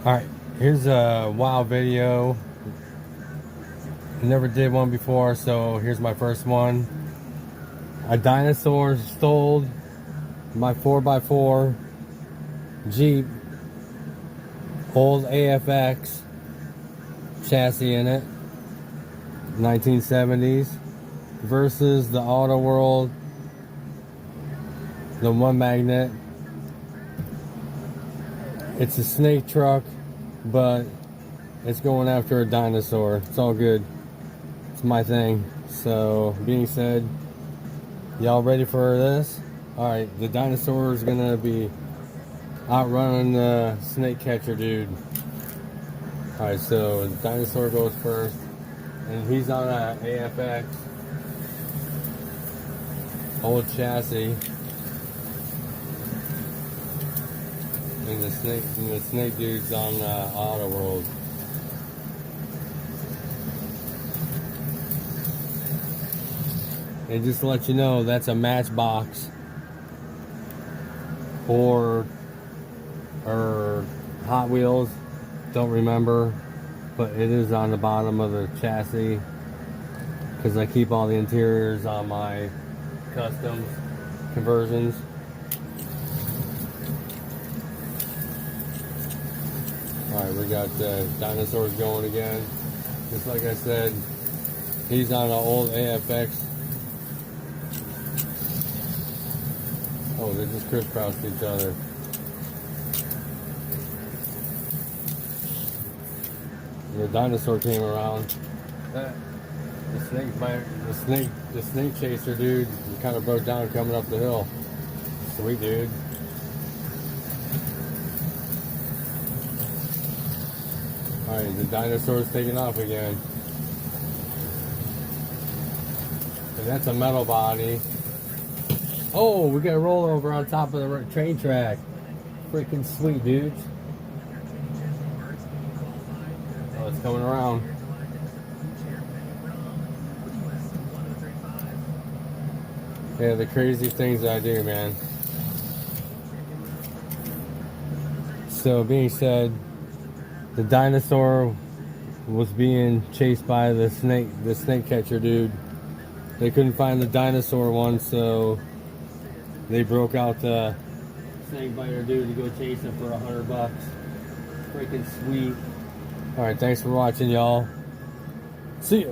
Alright, here's a wild video. Never did one before, so here's my first one. A dinosaur stole my 4x4 Jeep, old AFX chassis in it, 1970s, versus the Auto World, the one magnet. It's a snake truck, but it's going after a dinosaur. It's all good. It's my thing. So, being said, y'all ready for this? Alright, the dinosaur is gonna be outrunning the snake catcher dude. Alright, so the dinosaur goes first, and he's on a AFX old chassis. And the snake dude's on Auto World. And just to let you know, that's a Matchbox or Hot Wheels. Don't remember, but it is on the bottom of the chassis because I keep all the interiors on my customs conversions. Alright, we got dinosaurs going again. Just like I said, he's on an old AFX. Oh, they just crisscrossed each other. The dinosaur came around. The snake chaser dude kind of broke down coming up the hill. Sweet dude. Alright, the dinosaur's taking off again. And that's a metal body. Oh, we got a rollover on top of the train track. Freaking sweet, dudes. Oh, it's coming around. Yeah, the crazy things I do, man. So, being said, the dinosaur was being chased by the snake catcher dude. They couldn't find the dinosaur one, so they broke out the snake biter dude to go chase him for $100. Freaking sweet. Alright, thanks for watching, y'all. See ya.